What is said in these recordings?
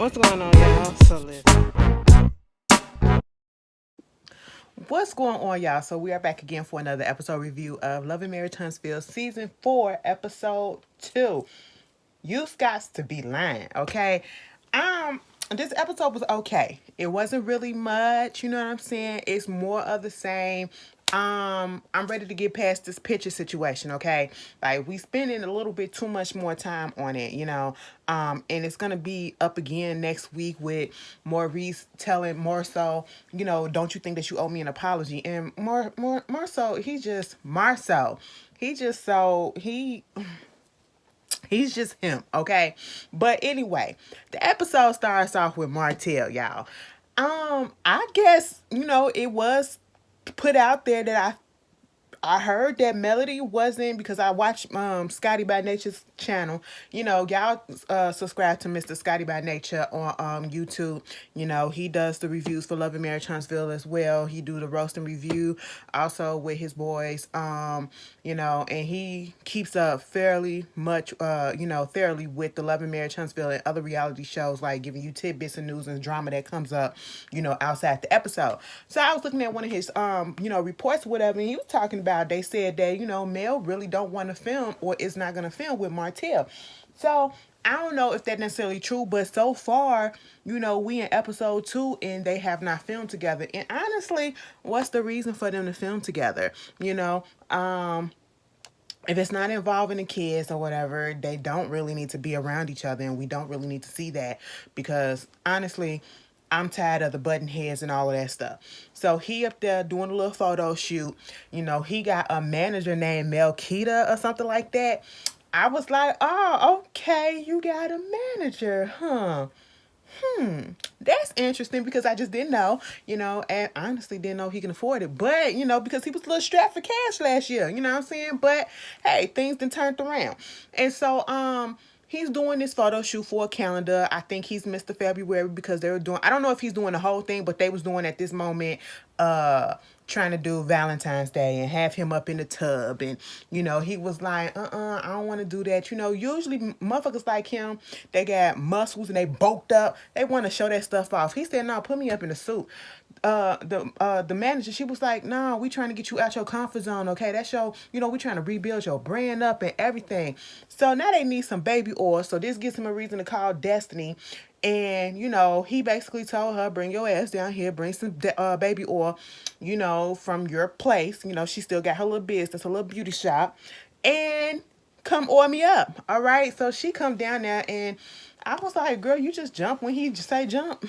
What's going on, y'all? So listen. What's going on, y'all? So we are back again for another episode review of Love and Marriage Huntsville Season 4, Episode 2. You got to be lying, okay? Um, this episode was okay. It wasn't really much, you know what I'm saying? It's more of the same. I'm ready to get past this picture situation, okay? Like we spending a little bit too much more time on it, you know. And it's gonna be up again next week with Maurice telling more so, you know, don't you think that you owe me an apology? And more so, Marcel. He just so he He's just him, okay? But anyway, the episode starts off with Martell, y'all. I guess, you know, it was put out there that I heard that Melody wasn't because I watched Scotty by Nature's channel. You know, y'all subscribe to Mr. Scotty by Nature on YouTube. You know, he does the reviews for Love and Marriage Huntsville as well. He do the roast and review also with his boys. You know, and he keeps up fairly much you know, thoroughly with the Love and Marriage Huntsville and other reality shows, like giving you tidbits and news and drama that comes up, you know, outside the episode. So I was looking at one of his you know, reports or whatever, and he was talking about, they said that, you know, Mel really don't want to film or is not going to film with Martell. So I don't know if that's necessarily true, but so far, you know, we in episode 2 and they have not filmed together. And honestly, what's the reason for them to film together? You know, if it's not involving the kids or whatever, they don't really need to be around each other, and we don't really need to see that because honestly, I'm tired of the button heads and all of that stuff. So he up there doing a little photo shoot. You know, he got a manager named Mel or something like that. I was like, oh, okay, you got a manager, huh? That's interesting because I just didn't know, you know, and honestly didn't know he can afford it. But, you know, because he was a little strapped for cash last year, you know what I'm saying? But hey, things done turned around. And so he's doing this photo shoot for a calendar. I think he's Mr. February because they were doing, I don't know if he's doing the whole thing, but they was doing at this moment trying to do Valentine's Day and have him up in the tub. And, you know, he was like, I don't want to do that. You know, usually motherfuckers like him, they got muscles and they bulked up. They want to show that stuff off. He said, no, put me up in a suit. The manager, she was like, no, we trying to get you out your comfort zone, okay? That's your, you know, we trying to rebuild your brand up and everything. So now they need some baby oil. So this gives him a reason to call Destiny. And, you know, he basically told her, bring your ass down here, bring some baby oil, you know, from your place. You know, she still got her little business, her little beauty shop. And come oil me up, all right? So she come down there, and I was like, girl, you just jump when he just say jump.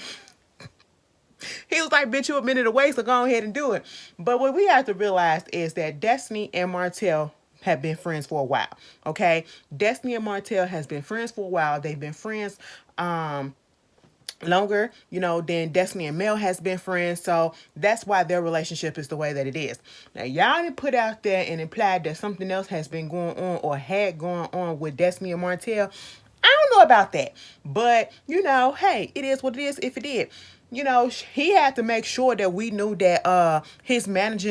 He was like, bitch, you a minute away, so go ahead and do it. But what we have to realize is that Destiny and Martell have been friends for a while, okay? Destiny and Martell has been friends for a while. They've been friends longer, you know, than Destiny and Mel has been friends. So that's why their relationship is the way that it is. Now, y'all didn't put out there and implied that something else has been going on or had going on with Destiny and Martell. I don't know about that. But, you know, hey, it is what it is if it did. You know, he had to make sure that we knew that his manager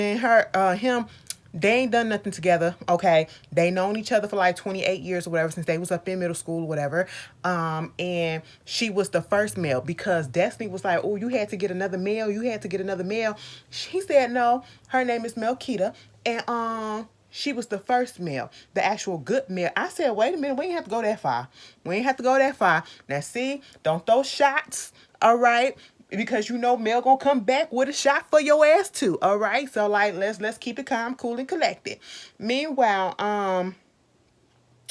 and him, they ain't done nothing together, okay? They known each other for like 28 years or whatever since they was up in middle school or whatever. And she was the first male because Destiny was like, oh, you had to get another male. You had to get another male. She said no. Her name is Melkita. And she was the first male, the actual good male. I said, wait a minute, we ain't have to go that far. We ain't have to go that far. Now see, don't throw shots, all right? Because you know Mel gonna come back with a shot for your ass too. All right. So like let's keep it calm, cool, and collected. Meanwhile,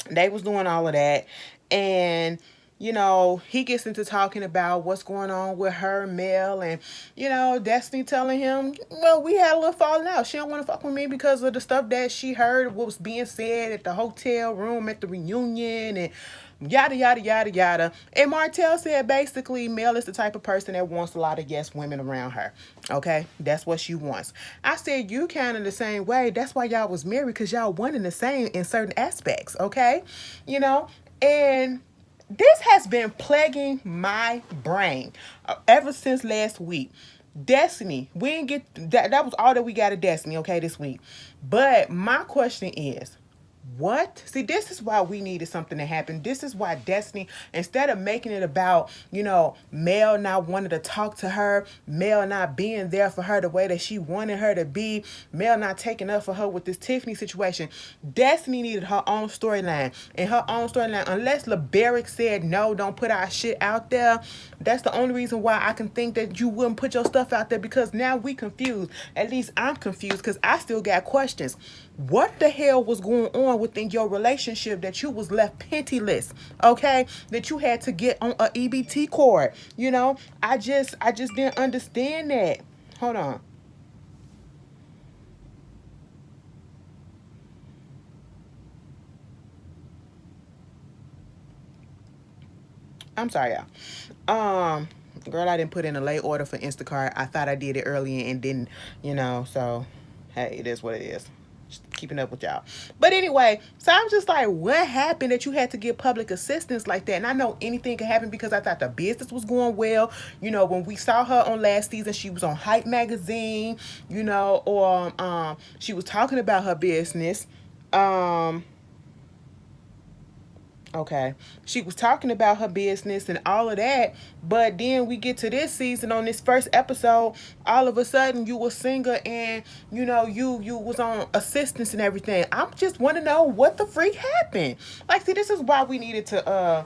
they was doing all of that, and you know, he gets into talking about what's going on with her, Mel, and you know, Destiny telling him, well, we had a little falling out. She don't want to fuck with me because of the stuff that she heard what was being said at the hotel room at the reunion and yada yada yada yada. And Martell said basically Mel is the type of person that wants a lot of yes women around her. Okay, that's what she wants. I said you kind of the same way. That's why y'all was married, because y'all one and the same in certain aspects. Okay, you know, and this has been plaguing my brain ever since last week. Destiny, we didn't get that. That was all that we got of Destiny. Okay, this week. But my question is, What? See, this is why we needed something to happen. This is why Destiny, instead of making it about, Mel not wanting to talk to her, Mel not being there for her the way that she wanted her to be, Mel not taking up for her with this Tiffany situation, Destiny needed her own storyline. And her own storyline, unless LeBaric said, no, don't put our shit out there, that's the only reason why I can think that you wouldn't put your stuff out there, because now we confused. At least I'm confused because I still got questions. What the hell was going on within your relationship that you was left penniless? Okay, that you had to get on a EBT card. I just didn't understand that. Hold on. I'm sorry, y'all. Girl, I didn't put in a late order for Instacart. I thought I did it earlier and didn't, so hey, it is what it is. Just keeping up with y'all. But anyway, so I'm just like, what happened that you had to get public assistance like that? And I know anything could happen because I thought the business was going well. When we saw her on last season, she was on Hype magazine, or she was talking about her business. Um Okay. She was talking about her business and all of that. But then we get to this season on this first episode, all of a sudden you were singer and you was on assistance and everything. I just want to know what the freak happened. Like, see, this is why we needed to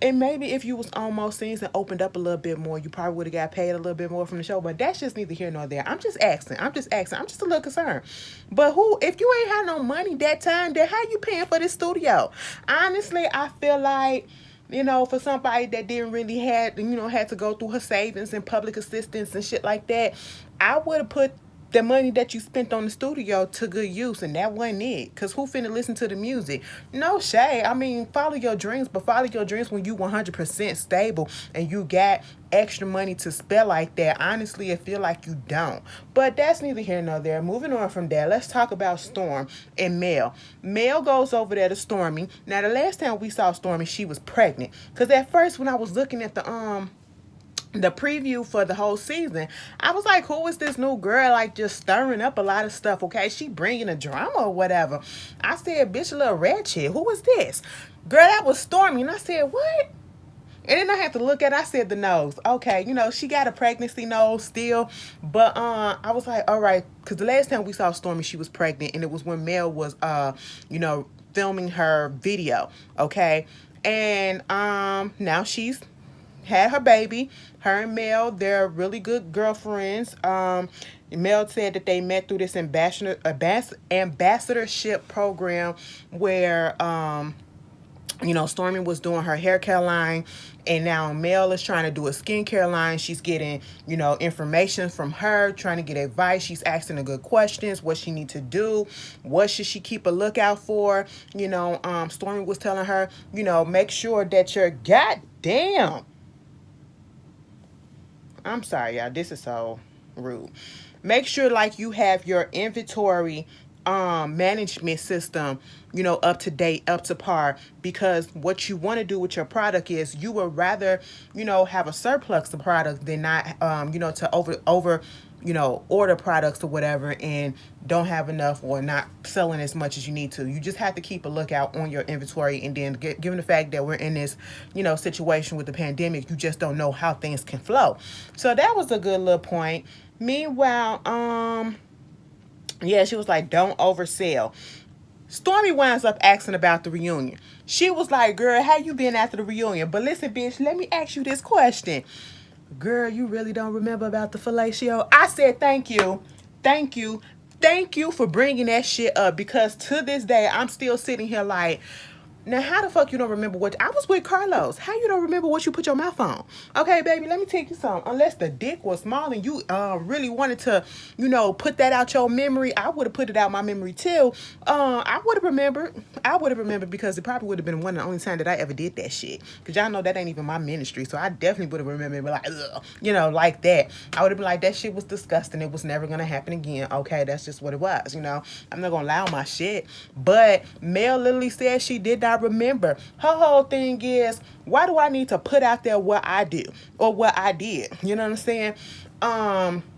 and maybe if you was on most scenes and opened up a little bit more, you probably would have got paid a little bit more from the show. But that's just neither here nor there. I'm just asking. I'm just a little concerned. But if you ain't had no money that time, then how you paying for this studio? Honestly, I feel like, for somebody that didn't really had to go through her savings and public assistance and shit like that, I would have put the money that you spent on the studio to good use, and that wasn't it. Cause who finna listen to the music? No shade. I mean, follow your dreams, but follow your dreams when you 100% stable and you got extra money to spend like that. Honestly, I feel like you don't. But that's neither here nor there. Moving on from there, let's talk about Storm and Mel. Mel goes over there to Stormy. Now, the last time we saw Stormy, she was pregnant. Cause at first, when I was looking at the preview for the whole season, I was like, who is this new girl, like, just stirring up a lot of stuff? Okay, she bringing a drama or whatever. I said, bitch, a little ratchet, who is this? Girl, that was Stormy. And I said, what? And then I had to look at it. I said the nose. Okay, she got a pregnancy nose still. But I was like, all right, because the last time we saw Stormy, she was pregnant, and it was when Mel was filming her video. Okay. And now she's had her baby. Her and Mel, they're really good girlfriends. Mel said that they met through this ambassadorship program where Stormy was doing her hair care line, and now Mel is trying to do a skincare line. She's getting, information from her, trying to get advice. She's asking the good questions, what she need to do, what should she keep a lookout for. Stormy was telling her, make sure that you're goddamn. I'm sorry, y'all. This is so rude. Make sure, like, you have your inventory management system, up to date, up to par, because what you want to do with your product is you would rather, have a surplus of product than not, to over order products or whatever and don't have enough or not selling as much as you need to. You just have to keep a lookout on your inventory. And then given the fact that we're in this, situation with the pandemic, you just don't know how things can flow. So that was a good little point. Meanwhile, yeah, she was like, don't oversell. Stormy winds up asking about the reunion. She was like, girl, how you been after the reunion? But listen, bitch, let me ask you this question. Girl, you really don't remember about the fellatio? I said, thank you. Thank you. Thank you for bringing that shit up, because to this day, I'm still sitting here like, now, how the fuck you don't remember what... I was with Carlos. How you don't remember what you put your mouth on? Okay, baby, let me tell you something. Unless the dick was small and you really wanted to, put that out your memory, I would have put it out my memory too. I would have remembered. I would have remembered, because it probably would have been one of the only time that I ever did that shit. Because y'all know that ain't even my ministry. So I definitely would have remembered, like, ugh, like that. I would have been like, that shit was disgusting. It was never going to happen again. Okay, that's just what it was, I'm not going to lie on my shit. But Mel literally said she did not I remember. Her whole thing is, why do I need to put out there what I do or what I did? You know what I'm saying?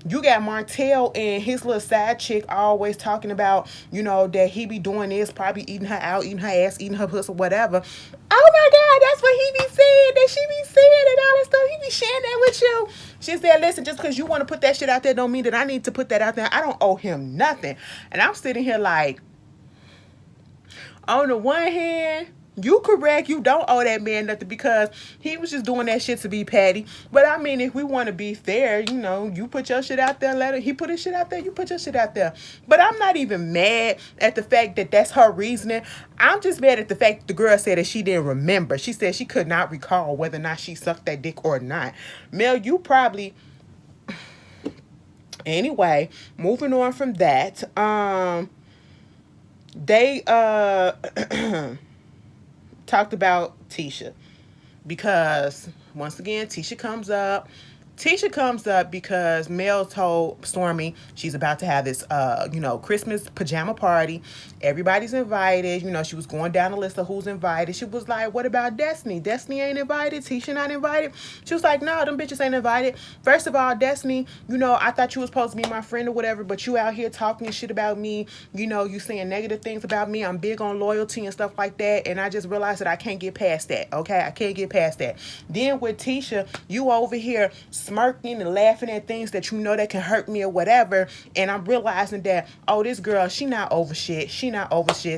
You got Martell and his little side chick always talking about, that he be doing this, probably eating her out, eating her ass, eating her pussy, whatever. Oh my God, that's what he be saying, that she be saying and all that stuff. He be sharing that with you. She said, listen, just because you want to put that shit out there don't mean that I need to put that out there. I don't owe him nothing. And I'm sitting here like, on the one hand, you correct, you don't owe that man nothing because he was just doing that shit to be petty. But I mean, if we want to be fair, you put your shit out there, he put his shit out there, you put your shit out there. But I'm not even mad at the fact that that's her reasoning. I'm just mad at the fact that the girl said that she didn't remember. She said she could not recall whether or not she sucked that dick or not. Mel, you probably... Anyway, moving on from that, they talked about Tisha because once again Tisha comes up because Mel told Stormi she's about to have this Christmas pajama party. Everybody's invited. She was going down the list of who's invited. She was like, what about Destiny? Destiny ain't invited. Tisha not invited. She was like, no, them bitches ain't invited. First of all, Destiny, I thought you was supposed to be my friend or whatever, but you out here talking shit about me. You saying negative things about me. I'm big on loyalty and stuff like that. And I just realized that I can't get past that. Okay, I can't get past that. Then with Tisha, you over here smirking and laughing at things that that can hurt me or whatever, and I'm realizing that, oh, this girl, she not over shit.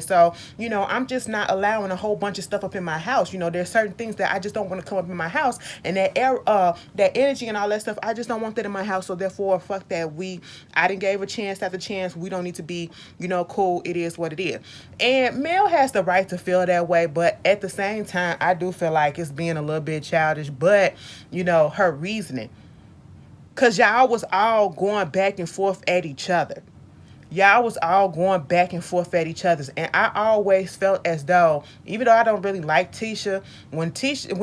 So I'm just not allowing a whole bunch of stuff up in my house. There's certain things that I just don't want to come up in my house, and that that energy and all that stuff, I just don't want that in my house. So therefore, fuck that. I didn't gave a chance after chance. We don't need to be cool. It is what it is. And Mel has the right to feel that way, but at the same time, I do feel like it's being a little bit childish. But her reasoning. Because y'all was all going back and forth at each other. Y'all was all going back and forth at each other's. And I always felt as though, even though I don't really like Tisha, when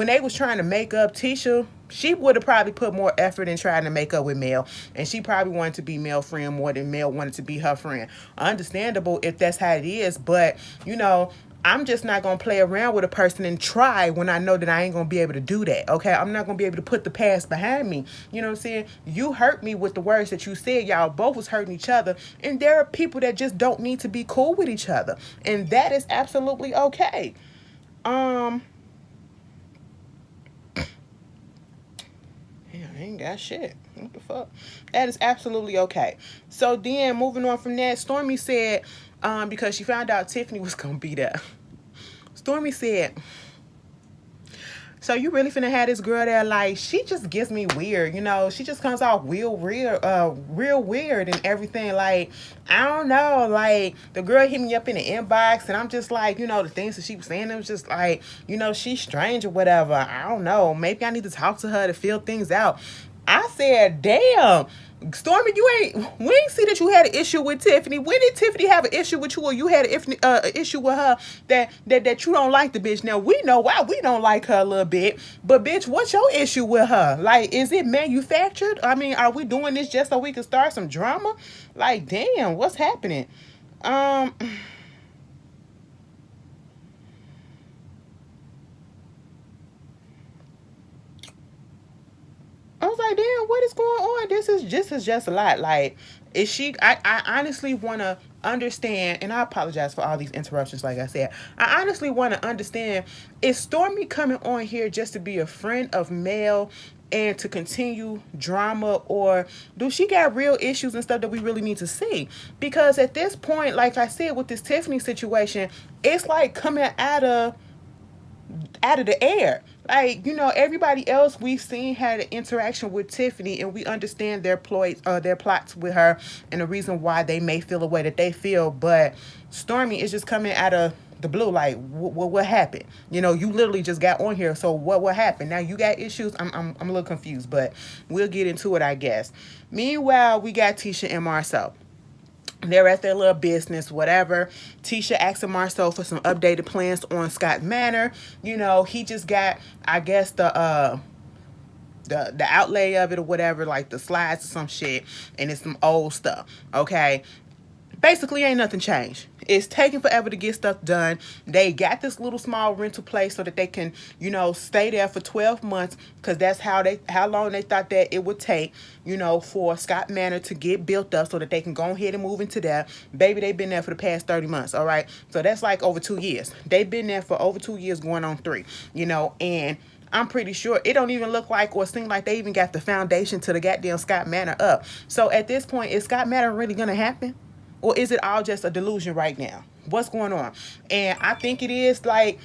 they was trying to make up, Tisha, she would have probably put more effort in trying to make up with Mel. And she probably wanted to be Mel's friend more than Mel wanted to be her friend. Understandable if that's how it is. But, I'm just not going to play around with a person and try when I know that I ain't going to be able to do that, okay? I'm not going to be able to put the past behind me. You know what I'm saying? You hurt me with the words that you said. Y'all both was hurting each other. And there are people that just don't need to be cool with each other. And that is absolutely okay. Yeah, I ain't got shit. What the fuck? That is absolutely okay. So then, moving on from that, Stormi said, because she found out Tiffany was going to be there. Stormi said, so you really finna have this girl there? Like, she just gets me weird, she just comes off real weird and everything. Like, I don't know, like, the girl hit me up in the inbox and I'm just like, the things that she was saying, it was just like, she's strange or whatever. I don't know, maybe I need to talk to her to feel things out. I said, damn, Stormi, we ain't see that you had an issue with Tiffany. When did Tiffany have an issue with you, or you had an issue with her that you don't like the bitch? Now, we know why we don't like her a little bit, but bitch, what's your issue with her? Like, is it manufactured? I mean, are we doing this just so we can start some drama? Like, damn, what's happening? I was like, damn, what is going on? This is just a lot. Like, is she... I honestly want to understand, and I apologize for all these interruptions, like I said. I honestly want to understand, is Stormi coming on here just to be a friend of Mel and to continue drama, or do she got real issues and stuff that we really need to see? Because at this point, like I said, with this Tiffany situation, it's like coming out of the air. Like, everybody else we've seen had an interaction with Tiffany, and we understand their plots with her and the reason why they may feel the way that they feel. But Stormi is just coming out of the blue, like, what happened? You literally just got on here, so what happened? Now you got issues. I'm a little confused, but we'll get into it, I guess. Meanwhile, we got Tisha and Marcel. They're at their little business, whatever. Tisha asking Marcel for some updated plans on Scott Manor. He just got, I guess, the outlay of it or whatever, like the slides or some shit, and it's some old stuff. Okay. Basically ain't nothing changed. It's taking forever to get stuff done. They got this little small rental place so that they can, stay there for 12 months, because that's how long they thought that it would take, for Scott Manor to get built up so that they can go ahead and move into there. Baby, they've been there for the past 30 months, all right? So that's like over 2 years. They've been there for over 2 years, going on 3, and I'm pretty sure it don't even look like or seem like they even got the foundation to the goddamn Scott Manor up. So at this point, is Scott Manor really gonna happen? Or is it all just a delusion right now? What's going on? And I think it is like,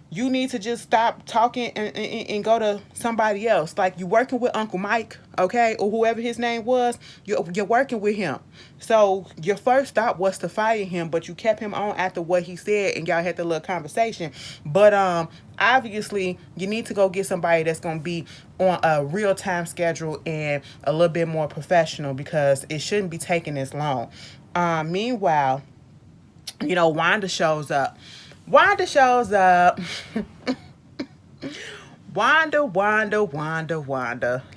you need to just stop talking and go to somebody else. Like, you working with Uncle Mike, okay, or whoever his name was. You're working with him. So your first thought was to fire him, but you kept him on after what he said, and y'all had the little conversation. But obviously, you need to go get somebody that's gonna be on a real time schedule and a little bit more professional, because it shouldn't be taking this long. Meanwhile, Wanda shows up. Wanda shows up. Wanda.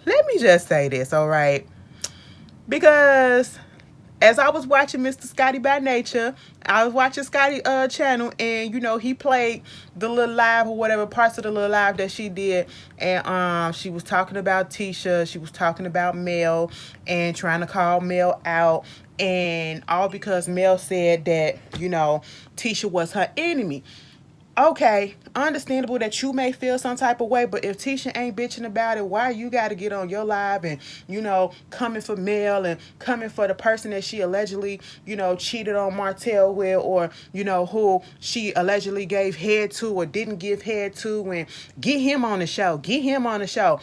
Let me just say this, all right? Because as I was watching Mr. Scotty by Nature, I was watching Scotty channel, and he played the little live or whatever parts of the little live that she did, and she was talking about Tisha, she was talking about Mel, and trying to call Mel out, and all because Mel said that Tisha was her enemy. Okay, understandable that you may feel some type of way, but if Tisha ain't bitching about it, why you got to get on your live and, coming for Mel and coming for the person that she allegedly, cheated on Martell with, or, who she allegedly gave head to or didn't give head to, and get him on the show. Get him on the show.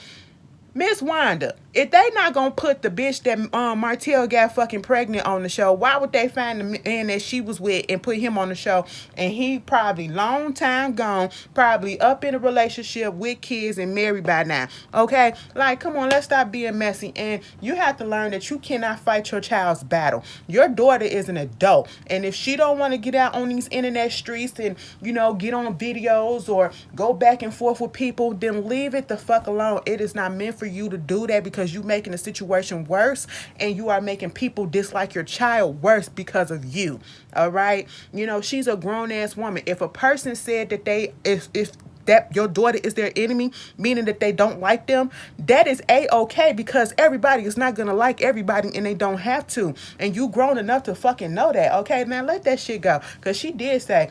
Miss Wanda, if they not gonna put the bitch that Martell got fucking pregnant on the show, why would they find the man that she was with and put him on the show? And he probably long time gone, probably up in a relationship with kids and married by now. Okay? Like, come on, let's stop being messy. And you have to learn that you cannot fight your child's battle. Your daughter is an adult. And if she don't want to get out on these internet streets and, get on videos or go back and forth with people, then leave it the fuck alone. It is not meant for you to do that, because you making the situation worse, and you are making people dislike your child worse because of you. All right, she's a grown-ass woman. If a person said that if that your daughter is their enemy, meaning that they don't like them, that is a-okay, because everybody is not gonna like everybody, and they don't have to. And you grown enough to fucking know that. Okay, now let that shit go. Because she did say,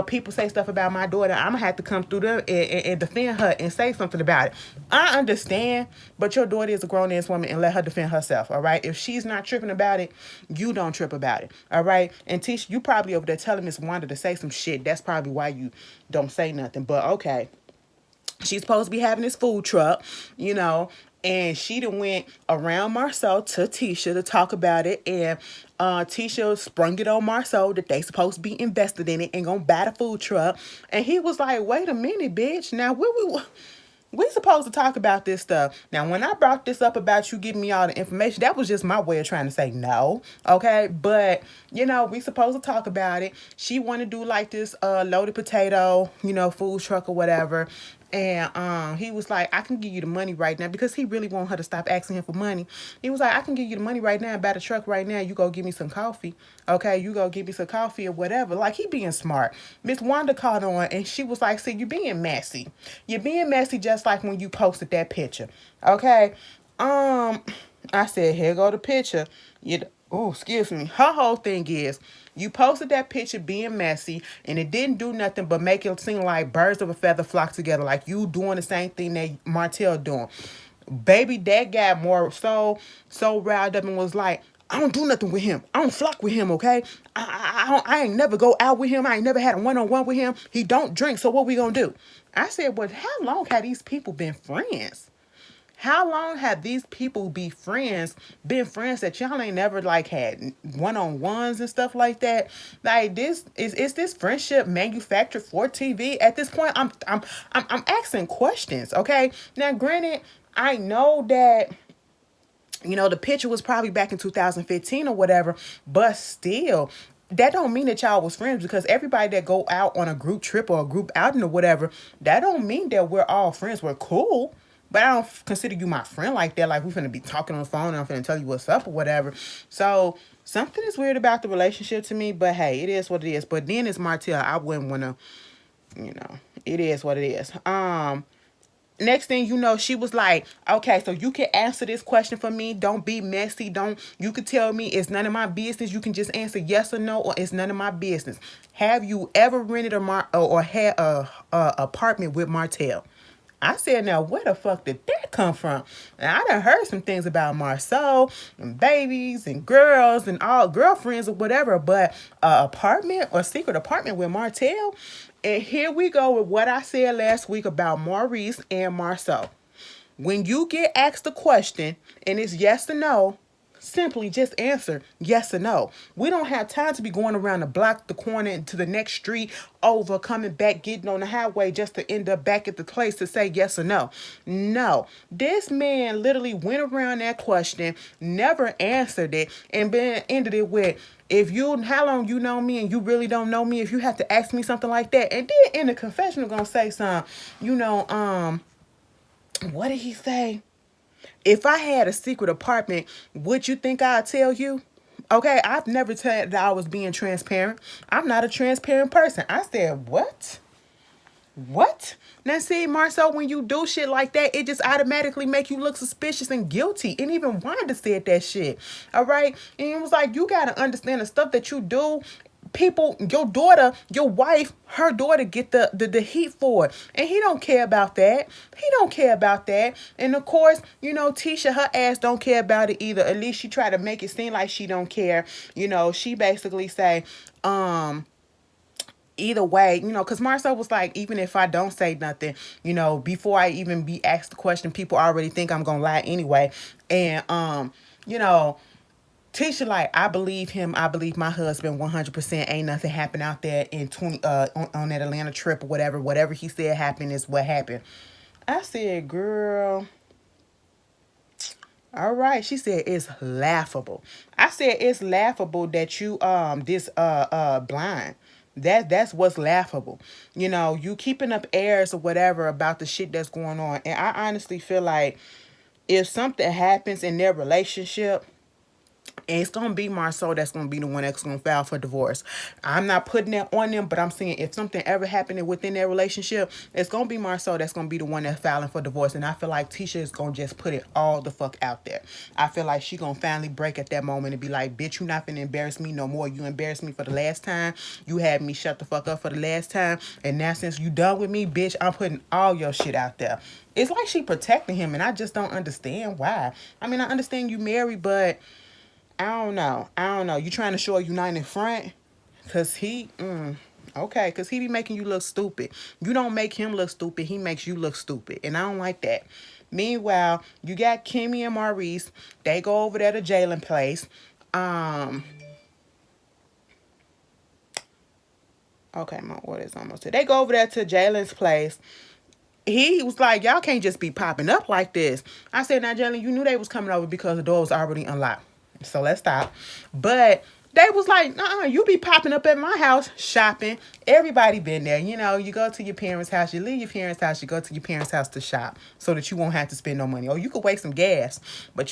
people say stuff about my daughter, I'm gonna have to come through them and defend her and say something about it. I understand, but your daughter is a grown-ass woman, and let her defend herself, all right? If she's not tripping about it, you don't trip about it, all right? And Tisha, you probably over there telling Miss Wanda to say some shit. That's probably why you don't say nothing, but okay. She's supposed to be having this food truck, and she done went around Marceau to Tisha to talk about it, and Tisha sprung it on Marceau that they supposed to be invested in it and gonna buy the food truck. And he was like, wait a minute, bitch. Now, we supposed to talk about this stuff. Now, when I brought this up about you giving me all the information, that was just my way of trying to say no, okay? But, we supposed to talk about it. She want to do like this loaded potato, food truck or whatever. And he was like, I can give you the money right now, because he really want her to stop asking him for money. He was like, I can give you the money right now and buy the truck right now. You go give me some coffee. Okay, you go give me some coffee or whatever. Like, he being smart. Miss Wanda caught on, and she was like, see, you being messy. You're being messy, just like when you posted that picture. Okay. I said, here go the picture. Excuse me. Her whole thing is, you posted that picture being messy, and it didn't do nothing but make it seem like birds of a feather flock together, like you doing the same thing that Martell doing. Baby, that got more so riled up and was like, I don't do nothing with him. I don't flock with him, okay? I ain't never go out with him. I ain't never had a one-on-one with him. He don't drink, so what we gonna do? I said, well, how long have these people been friends? How long have these people been friends that y'all ain't never like had one-on-ones and stuff like that? Like, this is this friendship manufactured for TV? At this point, I'm asking questions, okay? Now, granted, I know that the picture was probably back in 2015 or whatever, but still, that don't mean that y'all was friends, because everybody that go out on a group trip or a group outing or whatever, that don't mean that we're all friends. We're cool. but I don't consider you my friend like that. Like we finna be talking on the phone and I'm finna tell you what's up or whatever. So something is weird about the relationship to me, but hey, it is what it is. But then it's Martell. I wouldn't wanna, it is what it is. Next thing you know, she was like, okay, so you can answer this question for me. Don't be messy. Don't, you could tell me it's none of my business. You can just answer yes or no, or it's none of my business. Have you ever rented or had a apartment with Martell? I said, now where the fuck did that come from? And I done heard some things about Marceau and babies and girls and all girlfriends or whatever, but apartment or secret apartment with Martell. And here we go with what I said last week about Maurice and Marceau. When you get asked a question and it's yes or no, simply just answer yes or no. We don't have time to be going around the block, the corner, and to the next street, over, coming back, getting on the highway just to end up back at the place to say yes or no. No. This man literally went around that question, never answered it, and then ended it with, if you, how long you know me and you really don't know me, if you have to ask me something like that. And then in the confessional gonna say something, what did he say? If I had a secret apartment, would you think I'd tell you? Okay, I've never said that I was being transparent. I'm not a transparent person. I said, what? What? Now see, Marcel, when you do shit like that, it just automatically make you look suspicious and guilty. And even Wanda said that shit. All right? And it was like, you gotta understand the stuff that you do. People, your daughter, your wife, her daughter get the heat for it. And he don't care about that. He don't care about that. And of course, Tisha, her ass don't care about it either. At least she try to make it seem like she don't care. She basically say, either way, because Marcel was like, even if I don't say nothing, before I even be asked the question, people already think I'm gonna lie anyway. And you know, Tisha, like, I believe him. I believe my husband 100%. Ain't nothing happened out there in 20 on that Atlanta trip or whatever. Whatever he said happened is what happened. I said, girl, all right. She said it's laughable. I said it's laughable that you this blind. That's what's laughable. You keeping up airs or whatever about the shit that's going on. And I honestly feel like if something happens in their relationship, and it's gonna be Marceau that's gonna be the one that's gonna file for divorce. I'm not putting that on them, but I'm saying if something ever happened within their relationship, it's gonna be Marceau that's gonna be the one that's filing for divorce. And I feel like Tisha is gonna just put it all the fuck out there. I feel like she gonna finally break at that moment and be like, bitch, you not gonna embarrass me no more. You embarrassed me for the last time. You had me shut the fuck up for the last time. And now since you done with me, bitch, I'm putting all your shit out there. It's like she protecting him, and I just don't understand why. I mean, I understand you married, but I don't know. I don't know. You trying to show a united front? Cause okay, cause he be making you look stupid. You don't make him look stupid. He makes you look stupid, and I don't like that. Meanwhile, you got Kimmy and Maurice. They go over there to Jalen place. Okay, my order is almost here. They go over there to Jalen's place. He was like, y'all can't just be popping up like this. I said, now, Jalen, you knew they was coming over because the door was already unlocked. So let's stop. But they was like, you be popping up at my house shopping. Everybody been there. You go to your parents' house, you leave your parents' house, you go to your parents' house to shop so that you won't have to spend no money. Or you could waste some gas, but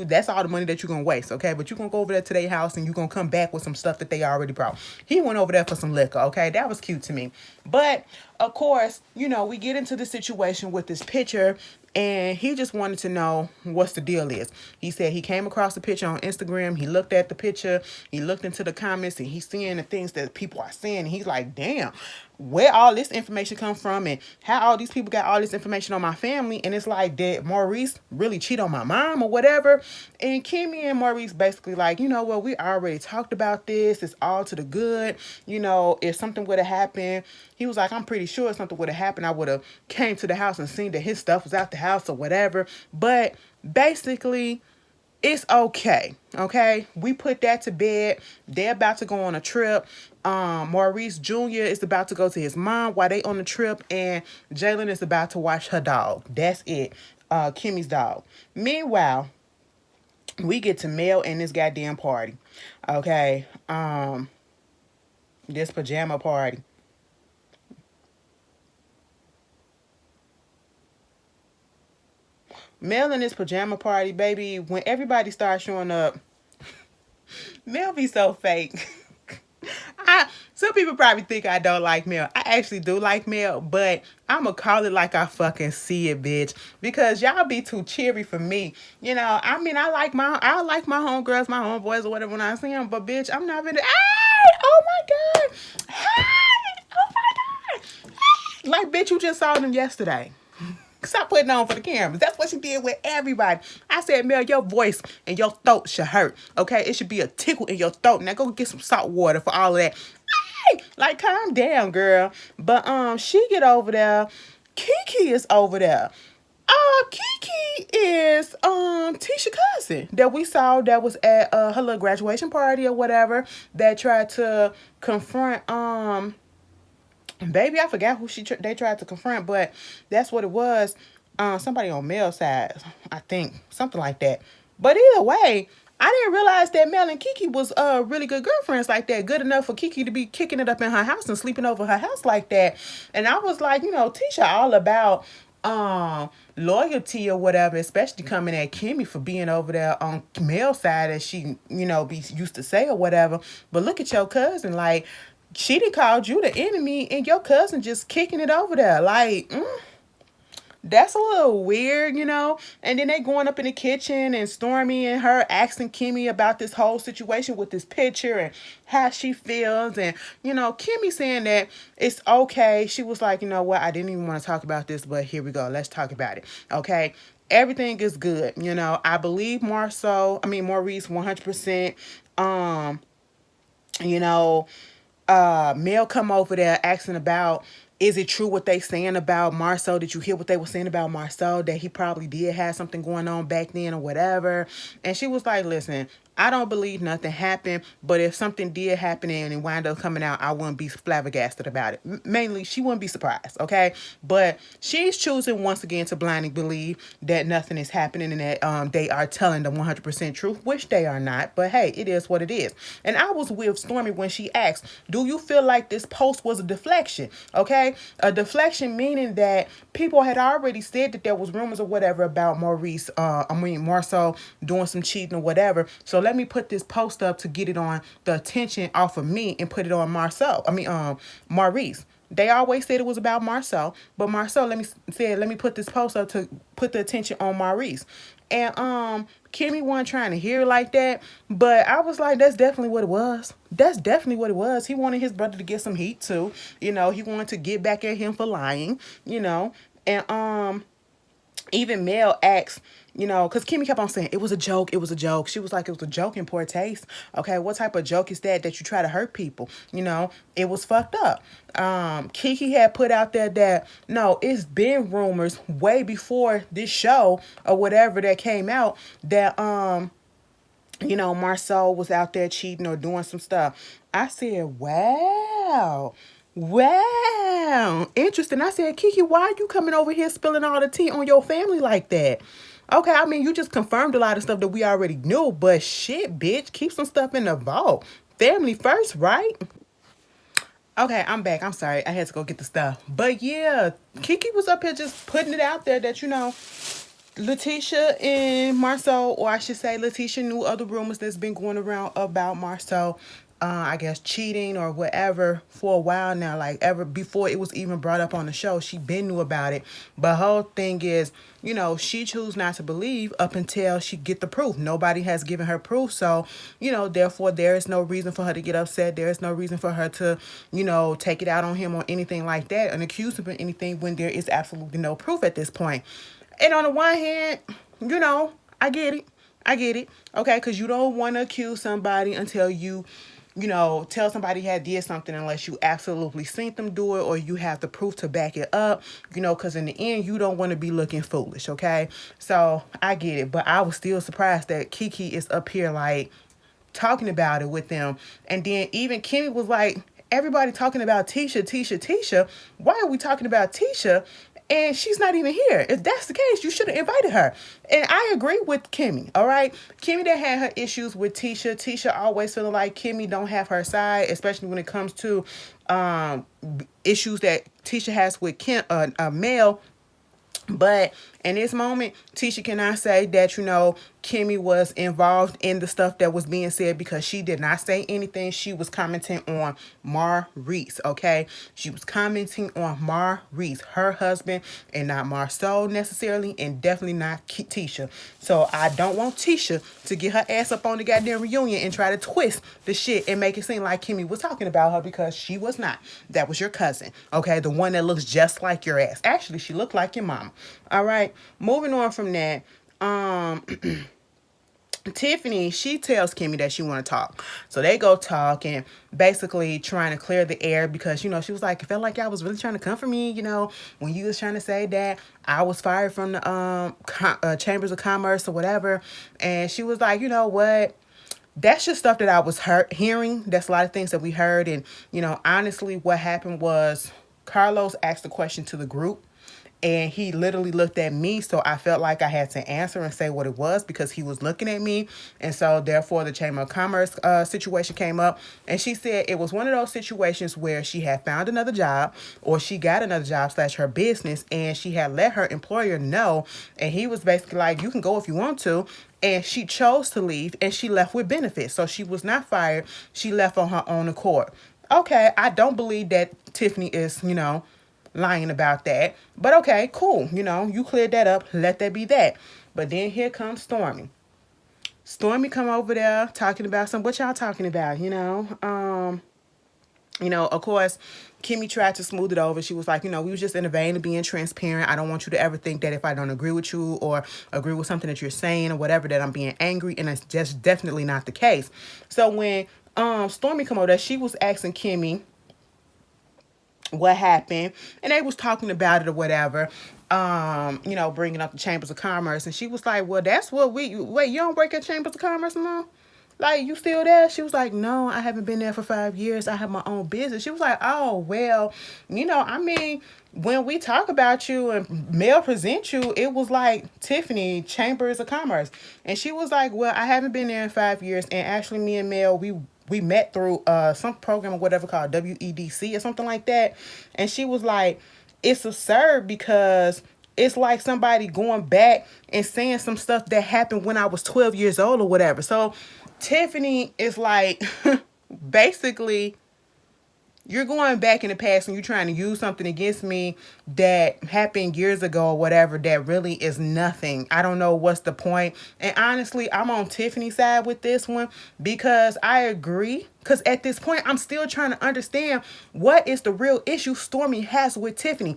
that's all the money that you're going to waste, okay? But you're going to go over there to their house and you're going to come back with some stuff that they already brought. He went over there for some liquor, okay? That was cute to me. But, of course, we get into the situation with this picture, and he just wanted to know what's the deal is. He said he came across the picture on Instagram. He looked at the picture. He looked into the comments, and he's seeing the things that people are saying. And he's like, damn, where all this information come from, and how all these people got all this information on my family. And it's like, did Maurice really cheat on my mom or whatever? And Kimmy and Maurice basically like, well, we already talked about this. It's all to the good. If something would have happened, he was like, I'm pretty sure if something would have happened, I would have came to the house and seen that his stuff was out the house or whatever. But basically, it's okay. Okay. We put that to bed. They're about to go on a trip. Maurice Jr. is about to go to his mom while they on the trip, and Jalen is about to watch her dog. That's it. Kimmy's dog. Meanwhile, we get to Mel and this goddamn party. Okay. This pajama party. Mel and his pajama party, baby, when everybody starts showing up, Mel be so fake. Some people probably think I don't like Mel. I actually do like Mel, but I'ma call it like I fucking see it, bitch. Because y'all be too cheery for me. You know, I mean, I like my homegirls, my homeboys, or whatever when I see them. But bitch, I'm not gonna. Hey, oh my god, hey, oh my god, hey. Like bitch, you just saw them yesterday. Stop putting on for the cameras. That's what she did with everybody. I said, Mel, your voice and your throat should hurt. Okay, it should be a tickle in your throat. Now go get some salt water for all of that. Hey, like calm down, girl. But she get over there. Kiki is over there. Kiki is Tisha cousin that we saw that was at her little graduation party or whatever that tried to confront baby, I forgot who they tried to confront, but that's what it was. Somebody on Mel's side, I think, something like that. But either way, I didn't realize that Mel and Kiki was really good girlfriends like that. Good enough for Kiki to be kicking it up in her house and sleeping over her house like that. And I was like, Tisha all about loyalty or whatever, especially coming at Kimmy for being over there on Mel's side as she, be used to say or whatever. But look at your cousin, like she done called you the enemy and your cousin just kicking it over there. Like, that's a little weird. And then they going up in the kitchen and Stormi and her asking Kimmy about this whole situation with this picture and how she feels. And, Kimmy saying that it's okay. She was like, you know what? I didn't even want to talk about this, but here we go. Let's talk about it. Okay. Everything is good. I believe Maurice 100%. Mel come over there asking about, is it true what they saying about Marcel? Did you hear what they were saying about Marcel? That he probably did have something going on back then or whatever. And she was like, listen, I don't believe nothing happened, but if something did happen and it wound up coming out, I wouldn't be flabbergasted about it. Mainly, she wouldn't be surprised, okay? But she's choosing once again to blindly believe that nothing is happening and that they are telling the 100% truth, which they are not. But hey, it is what it is. And I was with Stormi when she asked, do you feel like this post was a deflection? Okay? A deflection meaning that people had already said that there was rumors or whatever about Marcel doing some cheating or whatever. So let me put this post up to get it on the attention off of me and put it on Maurice. They always said it was about Marcel, but Marcel let me put this post up to put the attention on Maurice. And Kimmy wasn't trying to hear it like that, but I was like, that's definitely what it was. That's definitely what it was. He wanted his brother to get some heat too. He wanted to get back at him for lying, and even Mel asked, because Kimmy kept on saying, it was a joke, it was a joke. She was like, it was a joke in poor taste. Okay, what type of joke is that you try to hurt people? It was fucked up. Kiki had put out there that, no, it's been rumors way before this show or whatever that came out that, Marcel was out there cheating or doing some stuff. I said, wow. Wow. Interesting. I said, Kiki, why are you coming over here spilling all the tea on your family like that? Okay, I mean, you just confirmed a lot of stuff that we already knew, but shit, bitch, keep some stuff in the vault. Family first, right? Okay, I'm back. I'm sorry. I had to go get the stuff. But yeah, Kiki was up here just putting it out there that, Letitia and Marcel, or I should say Letitia knew other rumors that's been going around about Marcel, I guess cheating or whatever for a while now, like ever before it was even brought up on the show. She been knew about it. But whole thing is, she choose not to believe up until she get the proof. Nobody has given her proof. So, therefore there is no reason for her to get upset. There is no reason for her to, take it out on him or anything like that and accuse him of anything when there is absolutely no proof at this point. And on the one hand, I get it. I get it. Okay, because you don't want to accuse somebody until you tell somebody had did something unless you absolutely seen them do it or you have the proof to back it up, because in the end, you don't want to be looking foolish, okay? So I get it. But I was still surprised that Kiki is up here, like, talking about it with them. And then even Kimmy was like, everybody talking about Tisha. Why are we talking about Tisha? And she's not even here. If that's the case, you should have invited her. And I agree with Kimmy, all right? Kimmy that had her issues with Tisha. Tisha always feeling like Kimmy don't have her side, especially when it comes to issues that Tisha has with Mel. But In this moment, Tisha cannot say that, Kimmy was involved in the stuff that was being said because she did not say anything. She was commenting on Maurice, okay? She was commenting on Maurice, her husband, and not Marcel necessarily, and definitely not Tisha. So I don't want Tisha to get her ass up on the goddamn reunion and try to twist the shit and make it seem like Kimmy was talking about her, because she was not. That was your cousin, okay? The one that looks just like your ass. Actually, she looked like your mama. All right, moving on from that. Tiffany, she tells Kimmy that she want to talk. So they go talk and basically trying to clear the air because, she was like, it felt like y'all was really trying to comfort me, when you was trying to say that I was fired from the Chambers of Commerce or whatever. And she was like, you know what? That's just stuff that I was hearing. That's a lot of things that we heard. And, honestly, what happened was Carlos asked a question to the group. And he literally looked at me, so I felt like I had to answer and say what it was because he was looking at me. And so, therefore, the Chamber of Commerce situation came up. And she said it was one of those situations where she had found another job, or she got another job / her business, and she had let her employer know. And he was basically like, you can go if you want to. And she chose to leave, and she left with benefits. So she was not fired. She left on her own accord. Okay, I don't believe that Tiffany is, lying about that. But okay, cool. You cleared that up. Let that be that. But then here comes Stormi. Stormi come over there talking about what y'all talking about, of course, Kimmy tried to smooth it over. She was like, we was just in a vein of being transparent. I don't want you to ever think that if I don't agree with you or agree with something that you're saying or whatever, that I'm being angry. And that's just definitely not the case. So when Stormi come over there, she was asking Kimmy what happened, and they was talking about it or whatever, bringing up the Chambers of Commerce. And she was like, well, that's what wait, you don't work at Chambers of Commerce no more? Like, you still there? She was like, no, I haven't been there for 5 years. I have my own business. She was like, oh, well, when we talk about you and Mel present you, it was like Tiffany, Chambers of Commerce. And she was like, well, I haven't been there in 5 years. And actually, me and Mel, we met through some program or whatever called WEDC or something like that. And she was like, it's absurd because it's like somebody going back and saying some stuff that happened when I was 12 years old or whatever. So Tiffany is like, basically, you're going back in the past and you're trying to use something against me that happened years ago or whatever that really is nothing. I don't know what's the point. And honestly, I'm on Tiffany's side with this one because I agree. Because at this point, I'm still trying to understand what is the real issue Stormi has with Tiffany.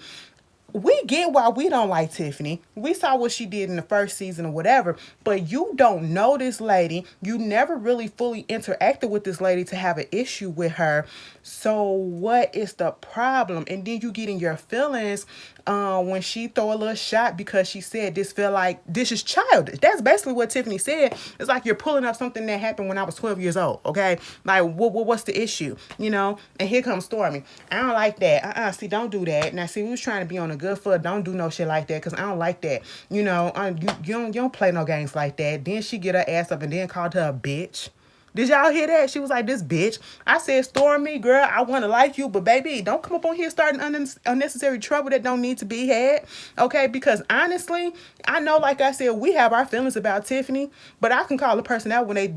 We get why we don't like Tiffany. We saw what she did in the first season or whatever, but you don't know this lady. You never really fully interacted with this lady to have an issue with her. So what is the problem? And then you get in your feelings when she throw a little shot because she said this feel like this is childish. That's basically what Tiffany said. It's like you're pulling up something that happened when I was 12 years old, okay? Like, what's the issue, And here comes Stormi. I don't like that. See, don't do that. Now, see, we was trying to be on a good foot. Don't do no shit like that because I don't like that. You don't play no games like that. Then she get her ass up and then called her a bitch. Did y'all hear that? She was like, this bitch. I said, Stormi, girl, I want to like you, but baby, don't come up on here starting unnecessary trouble that don't need to be had, okay? Because honestly, I know, like I said, we have our feelings about Tiffany, but I can call a person out when they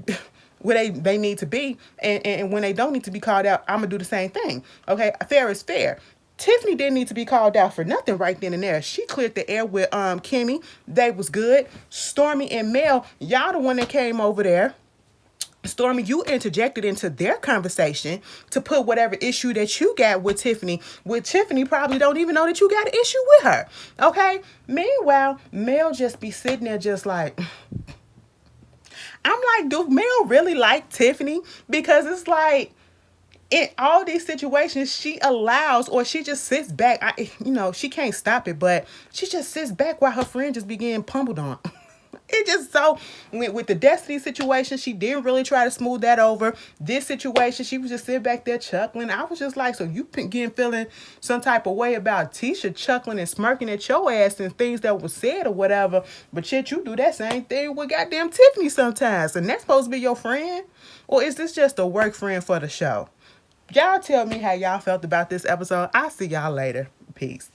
where they need to be, and when they don't need to be called out, I'm going to do the same thing, okay? Fair is fair. Tiffany didn't need to be called out for nothing right then and there. She cleared the air with Kimmy. They was good. Stormi and Mel, y'all the one that came over there. Stormi, you interjected into their conversation to put whatever issue that you got with Tiffany. With Tiffany probably don't even know that you got an issue with her. Okay? Meanwhile, Mel just be sitting there just like... I'm like, do Mel really like Tiffany? Because it's like... in all these situations, she allows or she just sits back. She can't stop it, but she just sits back while her friend just be getting pummeled on. It just so, with the Destiny situation, she didn't really try to smooth that over. This situation, she was just sitting back there chuckling. I was just like, so you feeling some type of way about Tisha chuckling and smirking at your ass and things that was said or whatever. But shit, you do that same thing with goddamn Tiffany sometimes. And that's supposed to be your friend? Or is this just a work friend for the show? Y'all tell me how y'all felt about this episode. I'll see y'all later. Peace.